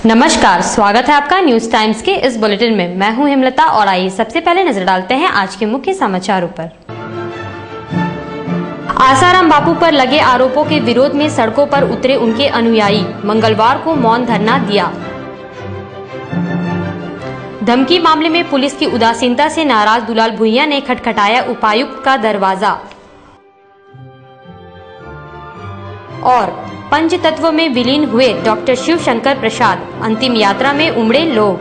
नमस्कार, स्वागत है आपका न्यूज टाइम्स के इस बुलेटिन में। मैं हूं हेमलता और आइए सबसे पहले नजर डालते हैं आज के मुख्य समाचारों पर। आसाराम बापू पर लगे आरोपों के विरोध में सड़कों पर उतरे उनके अनुयायी, मंगलवार को मौन धरना दिया। धमकी मामले में पुलिस की उदासीनता से नाराज दुलाल भुइयां ने खटखटाया उपायुक्त का दरवाजा। और पंचतत्व में विलीन हुए डॉक्टर शिव शंकर प्रसाद, अंतिम यात्रा में उमड़े लोग।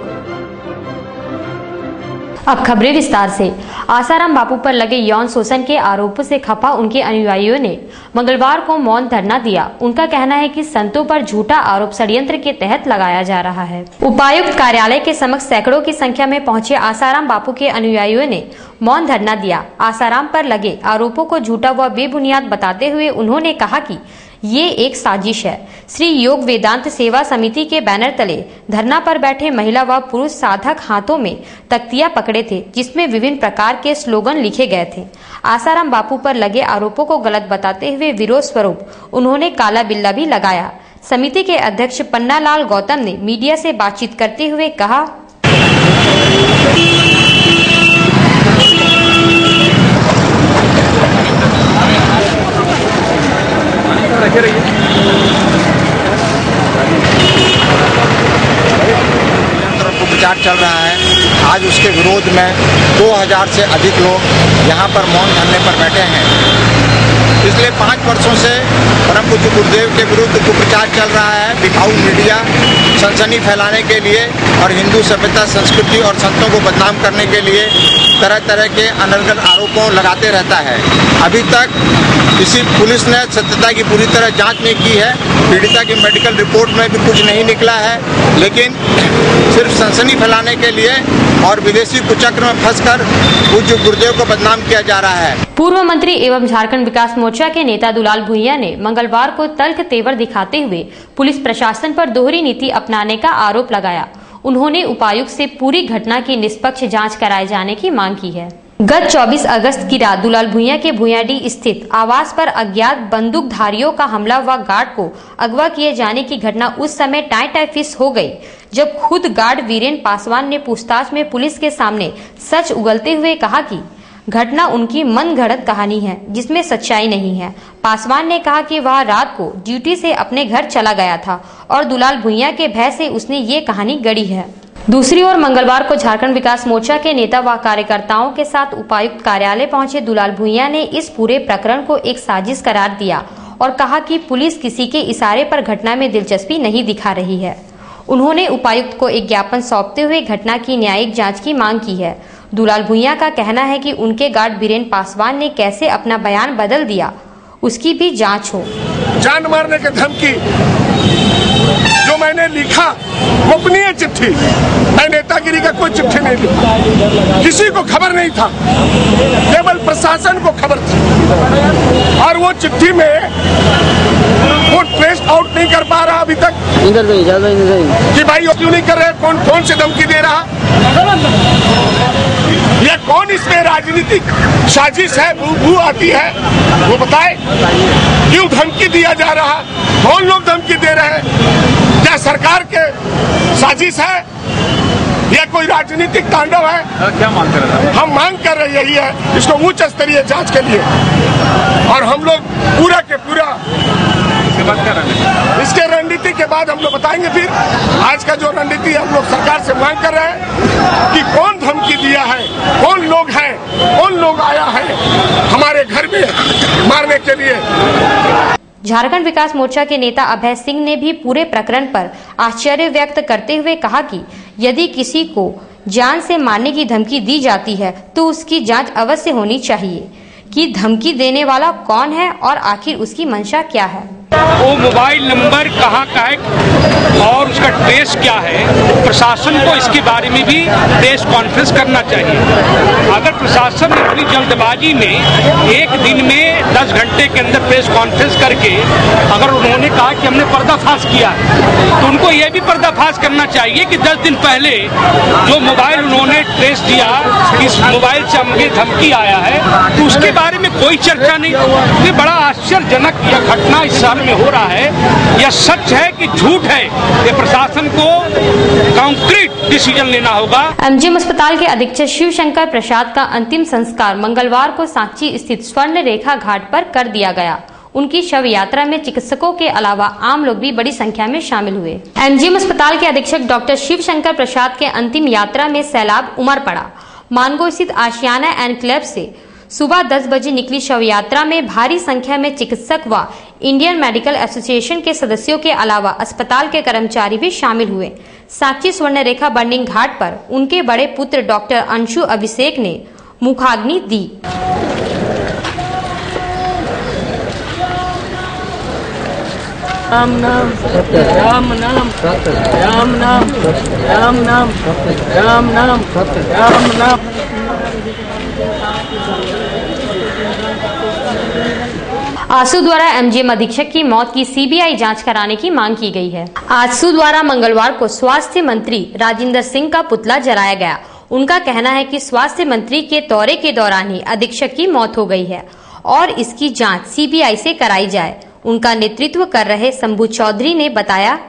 अब खबरें विस्तार से। आसाराम बापू पर लगे यौन शोषण के आरोपों से खफा उनके अनुयायियों ने मंगलवार को मौन धरना दिया। उनका कहना है कि संतों पर झूठा आरोप षड्यंत्र के तहत लगाया जा रहा है। उपायुक्त कार्यालय के समक्ष सैकड़ों की संख्या में पहुंचे आसाराम बापू के अनुयायियों ने मौन धरना दिया। आसाराम पर लगे आरोपों को झूठा व बेबुनियाद बताते हुए उन्होंने कहा कि ये एक साजिश है। श्री योग वेदांत सेवा समिति के बैनर तले धरना पर बैठे महिला व पुरुष साधक हाथों में तख्तियां पकड़े थे, जिसमें विभिन्न प्रकार के स्लोगन लिखे गए थे। आसाराम बापू पर लगे आरोपों को गलत बताते हुए विरोध स्वरूप उन्होंने काला बिल्ला भी लगाया। समिति के अध्यक्ष पन्नालाल गौतम ने मीडिया से बातचीत करते हुए कहा, प्रचार चल रहा है। आज उसके विरोध में 2000 से अधिक लोग यहाँ पर मौन धरने पर बैठे हैं। पिछले 5 वर्षों से परम पूज्य गुरुदेव के विरुद्ध कुप्रचार चल रहा है। बिकाऊ मीडिया सनसनी फैलाने के लिए और हिंदू सभ्यता, संस्कृति और संतों को बदनाम करने के लिए तरह तरह के अनर्गल आरोपों लगाते रहता है। अभी तक किसी पुलिस ने सत्यता की पूरी तरह जांच नहीं की है। पीड़िता की मेडिकल रिपोर्ट में भी कुछ नहीं निकला है, लेकिन सिर्फ सनसनी फैलाने के लिए और विदेशी कुचक्र में फंसकर पूज्य गुरुदेव को बदनाम किया जा रहा है। पूर्व मंत्री एवं झारखंड विकास मोर्चा के नेता दुलाल भुइयां ने मंगलवार को तल्ख तेवर दिखाते हुए पुलिस प्रशासन पर दोहरी नीति अपनाने का आरोप लगाया। उन्होंने उपायुक्त से पूरी घटना की निष्पक्ष जांच कराए जाने की मांग की है। गत 24 अगस्त की रात दुलाल भुइयां के भुइयांडीह स्थित आवास पर अज्ञात बंदूकधारियों का हमला व गार्ड को अगवा किए जाने की घटना उस समय टाई फिस हो गई, जब खुद गार्ड वीरेन पासवान ने पूछताछ में पुलिस के सामने सच उगलते हुए कहा कि घटना उनकी मनगढ़ंत कहानी है, जिसमें सच्चाई नहीं है। पासवान ने कहा कि वह रात को ड्यूटी से अपने घर चला गया था और दुलाल भुइयां के भय से उसने ये कहानी गढ़ी है। दूसरी ओर मंगलवार को झारखंड विकास मोर्चा के नेता व कार्यकर्ताओं के साथ उपायुक्त कार्यालय पहुंचे दुलाल भुइयां ने इस पूरे प्रकरण को एक साजिश करार दिया और कहा कि पुलिस किसी के इशारे पर घटना में दिलचस्पी नहीं दिखा रही है। उन्होंने उपायुक्त को एक ज्ञापन सौंपते हुए घटना की न्यायिक जांच की मांग की है। दुलाल भुइयां का कहना है कि उनके गार्ड वीरेन पासवान ने कैसे अपना बयान बदल दिया, उसकी भी जांच हो। जान मारने की धमकी जो मैंने लिखा वो अपनी है चिट्ठी। मैं नेतागिरी का कोई चिट्ठी नहीं लिखा, किसी को खबर नहीं था, केवल प्रशासन को खबर थी। और वो चिट्ठी में वो ट्रेस आउट नहीं कर पा रहा अभी तक कि भाई वो क्यों नहीं कर रहे, कौन कौन से धमकी दे रहा, या कौन इसमें राजनीतिक साजिश है, बू आती है, वो बताए। क्यों धमकी दिया जा रहा, कौन लोग धमकी दे रहे हैं, क्या सरकार के साजिश है या कोई राजनीतिक तांडव है? क्या मांग कर रहे हैं? हम मांग कर रहे यही है, इसको उच्च स्तरीय जांच के लिए। और हम लोग पूरा के पूरा इसके रणनीति के बाद हम लोग बताएंगे। फिर आज का जो रणनीति हम लोग सरकार से मांग कर रहे हैं कि कौन धमकी दिया है, कौन लोग हैं, कौन लोग आया है हमारे घर में मारने के लिए। झारखंड विकास मोर्चा के नेता अभय सिंह ने भी पूरे प्रकरण पर आश्चर्य व्यक्त करते हुए कहा कि यदि किसी को जान से मारने की धमकी दी जाती है तो उसकी जांच अवश्य होनी चाहिए कि धमकी देने वाला कौन है और आखिर उसकी मंशा क्या है। वो मोबाइल नंबर कहाँ का है और उसका ट्रेस क्या है, प्रशासन को इसके बारे में भी प्रेस कॉन्फ्रेंस करना चाहिए। अगर प्रशासन ने अपनी जल्दबाजी में एक दिन में 10 घंटे के अंदर प्रेस कॉन्फ्रेंस करके अगर उन्होंने कहा कि हमने पर्दाफाश किया तो उनको यह भी पर्दाफाश करना चाहिए कि 10 दिन पहले जो मोबाइल उन्होंने ट्रेस दिया कि इस मोबाइल से हमने धमकी आया है तो उसके बारे में कोई चर्चा नहीं। ये बड़ा आश्चर्यजनक यह घटना इस शहर में हो रहा है। यह सच है कि झूठ है, ये प्रशासन को कॉन्क्रीट डिसीजन लेना होगा। एमजीएम अस्पताल के अधीक्षक शिवशंकर प्रसाद का अंतिम संस्कार मंगलवार को सांची स्थित स्वर्ण रेखा घाट पर कर दिया गया। उनकी शव यात्रा में चिकित्सकों के अलावा आम लोग भी बड़ी संख्या में शामिल हुए। एमजीएम अस्पताल के अधीक्षक डॉक्टर शिवशंकर प्रसाद के अंतिम यात्रा में सैलाब उमड़ पड़ा। मानगो स्थित आशियाना एनक्लेव से सुबह 10 बजे निकली शव यात्रा में भारी संख्या में चिकित्सक व इंडियन मेडिकल एसोसिएशन के सदस्यों के अलावा अस्पताल के कर्मचारी भी शामिल हुए। सांची स्वर्ण रेखा बर्निंग घाट पर उनके बड़े पुत्र डॉक्टर अंशु अभिषेक ने मुखाग्नि दी। राम नाम सत्य, राम नाम सत्य, राम नाम सत्य, राम नाम सत्य, राम नाम सत्य, राम नाम। आसू द्वारा एमजीएम अधीक्षक की मौत की सीबीआई जांच कराने की मांग की गई है। आसू द्वारा मंगलवार को स्वास्थ्य मंत्री राजेंद्र सिंह का पुतला जलाया गया। उनका कहना है कि स्वास्थ्य मंत्री के दौरे के दौरान ही अधीक्षक की मौत हो गई है और इसकी जांच सीबीआई से कराई जाए। उनका नेतृत्व कर रहे शंभू चौधरी ने बताया,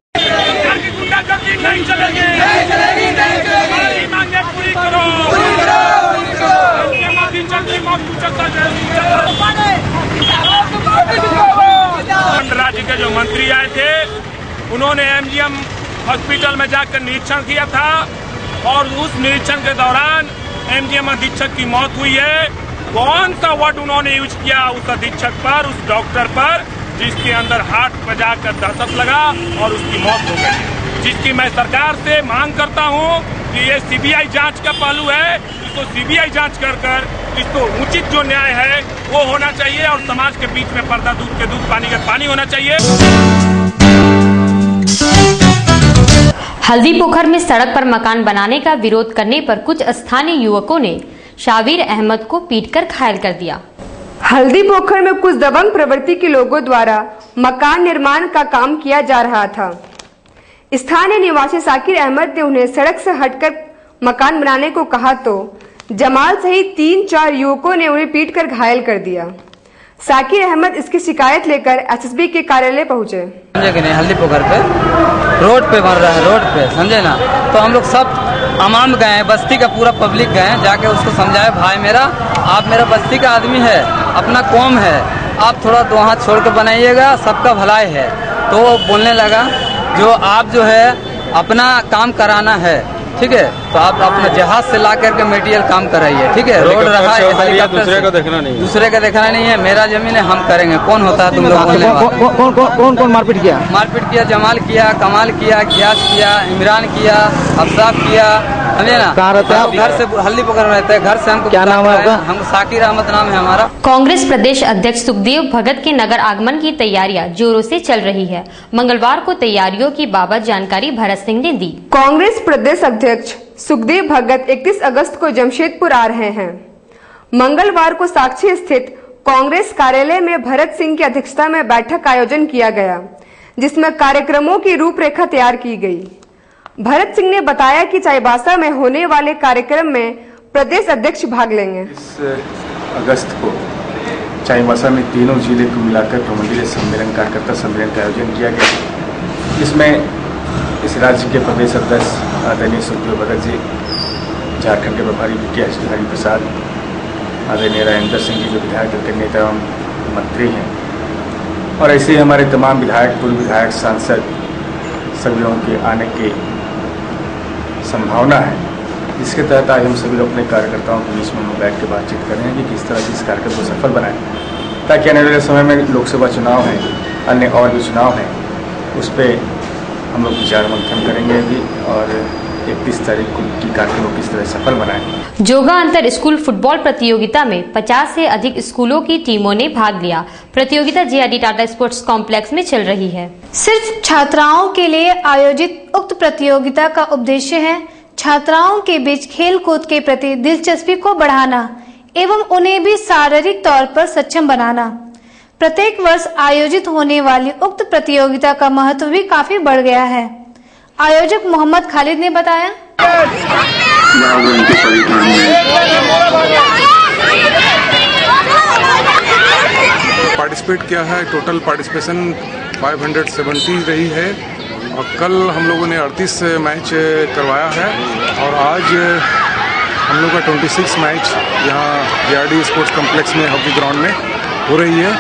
राज्य के जो मंत्री आए थे उन्होंने एमजीएम हॉस्पिटल में जाकर निरीक्षण किया था और उस निरीक्षण के दौरान एमजीएम अधीक्षक की मौत हुई है। कौन सा वर्ड उन्होंने यूज किया उस अधीक्षक पर, उस डॉक्टर पर, जिसके अंदर हार्ट पर जाकर दहशत लगा और उसकी मौत हो गई, जिसकी मैं सरकार से मांग करता हूं कि ये सीबीआई जांच का पहलू है, इसको सीबीआई जांच कर इसको उचित जो न्याय है वो होना चाहिए और समाज के बीच में पर्दा दूध के दूध पानी का पानी होना चाहिए। हल्दी पोखर में सड़क पर मकान बनाने का विरोध करने पर कुछ स्थानीय युवकों ने शाबिर अहमद को पीटकर घायल कर दिया। हल्दी पोखर में कुछ दबंग प्रवृत्ति के लोगों द्वारा मकान निर्माण का काम किया जा रहा था। स्थानीय निवासी साकिर अहमद ने उन्हें सड़क से हटकर मकान बनाने को कहा तो जमाल सहित 3-4 युवकों ने उन्हें पीटकर घायल कर दिया। साकिर अहमद इसकी शिकायत लेकर एसएसबी के कार्यालय पहुंचे। समझे कि नहीं, हल्दी पोखर पे रोड पे बन रहा है, रोड पे, समझे ना। तो हम लोग सब अमाम गए हैं, बस्ती का पूरा पब्लिक गए, जाके उसको समझाए, भाई मेरा, आप मेरा बस्ती का आदमी है, अपना कौम है, आप थोड़ा 2 हाथ छोड़ के बनाइएगा, सबका भलाई है। तो वो बोलने लगा जो आप जो है अपना काम कराना है, ठीक है, तो आप अपना जहाज से ला करके मटेरियल काम कराइए, ठीक है। रोड रहा है, दूसरे का देखना नहीं है, मेरा जमीन है, हम करेंगे। कौन होता है तुम लोग बोलने वाला? कौन मारपीट किया? मारपीट किया, जमाल किया, कमाल किया, गियास किया, इमरान किया, अफसाब किया, समझे ना। कहाँ रहते हैं? घर से हल्दी पोखर रहते हैं। घर से हमको क्या नाम है आपका? हम साकिर अहमद नाम है हमारा। कांग्रेस प्रदेश अध्यक्ष सुखदेव भगत के नगर आगमन की तैयारियां जोरों से चल रही है। मंगलवार को तैयारियों की बाबत जानकारी भरत सिंह ने दी। कांग्रेस प्रदेश अध्यक्ष सुखदेव भगत 31 अगस्त को जमशेदपुर आ रहे हैं। मंगलवार को साक्षी स्थित कांग्रेस कार्यालय में भरत सिंह की अध्यक्षता में बैठक का आयोजन किया गया, जिसमें कार्यक्रमों की रूपरेखा तैयार की गई। भरत सिंह ने बताया कि चाईबासा में होने वाले कार्यक्रम में प्रदेश अध्यक्ष भाग लेंगे। 30 अगस्त को चाईबासा में तीनों जिले को मिलाकर प्रमंडलीय सम्मेलन, कार्यकर्ता सम्मेलन का आयोजन किया गया। इसमें इस राज्य के प्रदेश अध्यक्ष आदरणीय सुखदेव भगत जी, झारखंड के प्रभारी विजय हरि प्रसाद, आदरणीय राजेंद्र सिंह जी जो विधायक दल के नेता एवं मंत्री हैं, और ऐसे ही हमारे तमाम विधायक, पूर्व विधायक, सांसद, सभी लोगों के आने की संभावना है। इसके तहत आज हम सभी लोग अपने कार्यकर्ताओं के बीच में बैठ के बातचीत कर रहे हैं कि किस तरह से इस कार्यक्रम को सफल बनाएं, ताकि आने वाले समय में लोकसभा चुनाव है, अन्य और भी चुनाव हैं, उस पर हम लोग विचार मंथन करेंगे भी और 31 तारीख को की कार्यक्रम को किस तरह सफल बनाएं। जोगा अंतर स्कूल फुटबॉल प्रतियोगिता में 50 से अधिक स्कूलों की टीमों ने भाग लिया। प्रतियोगिता जेआरडी टाटा स्पोर्ट्स कॉम्प्लेक्स में चल रही है। सिर्फ छात्राओं के लिए आयोजित उक्त प्रतियोगिता का उद्देश्य है छात्राओं के बीच खेल कूद के प्रति दिलचस्पी को बढ़ाना। एवं उन्हें भी शारीरिक तौर पर सक्षम बनाना। प्रत्येक वर्ष आयोजित होने वाली उक्त प्रतियोगिता का महत्व भी काफी बढ़ गया है। आयोजक मोहम्मद खालिद ने बताया। पार्टिसिपेट किया है, टोटल पार्टिसिपेशन 570 रही है और कल हम लोगों ने 38 मैच करवाया है और आज हम लोग का 26 मैच यहाँ JRD स्पोर्ट्स कॉम्प्लेक्स में हॉकी ग्राउंड में हो रही है।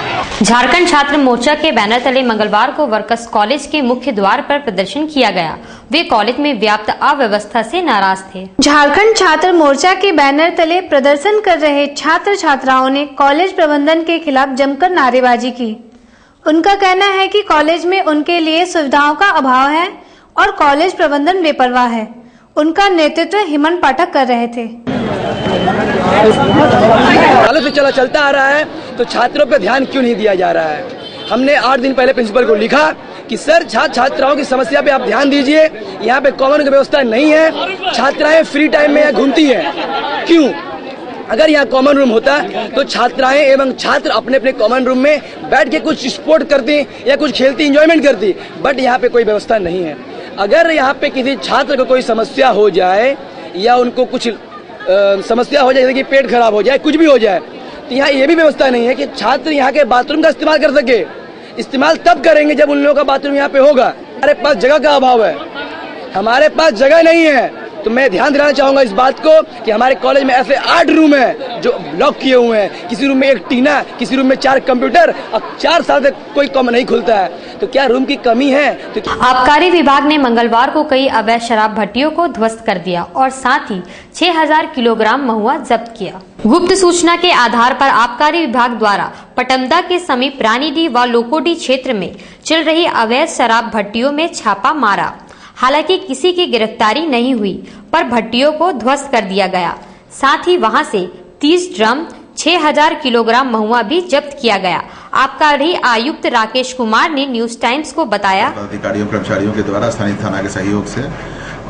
झारखंड छात्र मोर्चा के बैनर तले मंगलवार को वर्कर्स कॉलेज के मुख्य द्वार पर प्रदर्शन किया गया। वे कॉलेज में व्याप्त अव्यवस्था से नाराज थे। झारखंड छात्र मोर्चा के बैनर तले प्रदर्शन कर रहे छात्र छात्राओं ने कॉलेज प्रबंधन के खिलाफ जमकर नारेबाजी की। उनका कहना है कि कॉलेज में उनके लिए सुविधाओं का अभाव है और कॉलेज प्रबंधन बेपरवाह है। उनका नेतृत्व हेमंत पाठक कर रहे थे। सालों से चलता आ रहा है तो छात्रों पे ध्यान क्यों नहीं दिया जा रहा है। हमने 8 दिन पहले प्रिंसिपल को लिखा कि सर छात्र छात्राओं की समस्या पे आप ध्यान दीजिए, यहाँ पे कॉमन की व्यवस्था नहीं है, छात्राएं फ्री टाइम में यहाँ घूमती हैं। क्यों? अगर यहाँ कॉमन रूम होता तो छात्राएं एवं छात्र अपने अपने कॉमन रूम में बैठ के कुछ स्पोर्ट करती या कुछ खेलती, एंजॉयमेंट करती, बट यहाँ पे कोई व्यवस्था नहीं है। अगर यहाँ पे किसी छात्र को कोई समस्या हो जाए या उनको कुछ समस्या हो जाए, जैसे कि पेट खराब हो जाए, कुछ भी हो जाए, तो यहाँ ये भी व्यवस्था नहीं है कि छात्र यहाँ के बाथरूम का इस्तेमाल कर सके। इस्तेमाल तब करेंगे जब उन लोगों का बाथरूम यहाँ पे होगा। हमारे पास जगह का अभाव है, हमारे पास जगह नहीं है। तो मैं ध्यान दिलाना चाहूंगा इस बात को कि हमारे कॉलेज में ऐसे 8 रूम हैं जो लॉक किए हुए हैं। किसी रूम में 1 टीना, किसी रूम में 4 कंप्यूटर, अब 4 साल तक कोई कम नहीं खुलता है। तो क्या रूम की कमी है? तो आबकारी विभाग ने मंगलवार को कई अवैध शराब भट्टियों को ध्वस्त कर दिया और साथ ही 6000 किलोग्राम महुआ जब्त किया। गुप्त सूचना के आधार पर आबकारी विभाग द्वारा पटमदा के समीप रानीडीह व लोकोडी क्षेत्र में चल रही अवैध शराब भट्टियों में छापा मारा। हालांकि किसी की गिरफ्तारी नहीं हुई, पर भट्टियों को ध्वस्त कर दिया गया। साथ ही वहां से 30 ड्रम 6000 किलोग्राम महुआ भी जब्त किया गया। आबकारी आयुक्त राकेश कुमार ने न्यूज टाइम्स को बताया, अधिकारियों कर्मचारियों के द्वारा स्थानीय थाना के सहयोग से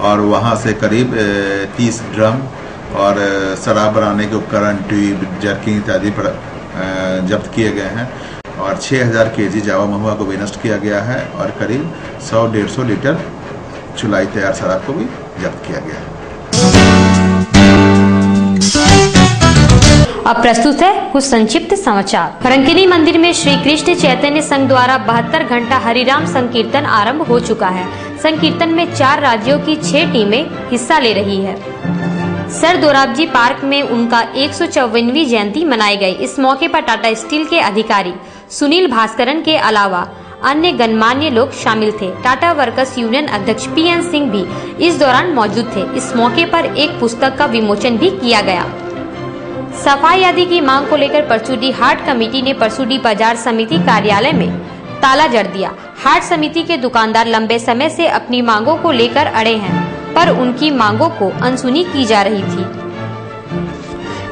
और वहां से करीब 30 ड्रम और शराब बनाने के उपकरण, ट्यूब, जर्किंग इत्यादि जब्त किए गए हैं और 6000 केजी जावा महुआ को भी नष्ट किया गया है और करीब 100-150 लीटर चुलाई तैयार शराब को भी जब्त किया गया है। अब प्रस्तुत है कुछ संक्षिप्त समाचार। खरंकिनी मंदिर में श्री कृष्ण चैतन्य संघ द्वारा 72 घंटा हरिराम संकीर्तन आरंभ हो चुका है। संकीर्तन में 4 राज्यों की 6 टीमें हिस्सा ले रही है। सर दोराबजी पार्क में उनका 154वीं जयंती मनाई गई। इस मौके पर टाटा स्टील के अधिकारी सुनील भास्करन के अलावा अन्य गणमान्य लोग शामिल थे। टाटा वर्कर्स यूनियन अध्यक्ष PN सिंह भी इस दौरान मौजूद थे। इस मौके पर एक पुस्तक का विमोचन भी किया गया। सफाई आदि की मांग को लेकर परसुडी हाट कमेटी ने परसुडी बाजार समिति कार्यालय में ताला जड़ दिया। हाट समिति के दुकानदार लंबे समय से अपनी मांगों को लेकर अड़े हैं, पर उनकी मांगों को अनसुनी की जा रही थी।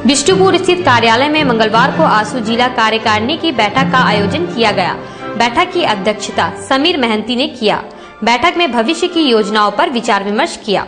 बिष्टुपुर स्थित कार्यालय में मंगलवार को आसू जिला कार्यकारिणी की बैठक का आयोजन किया गया। बैठक की अध्यक्षता समीर महंती ने किया। बैठक में भविष्य की योजनाओं पर विचार विमर्श किया।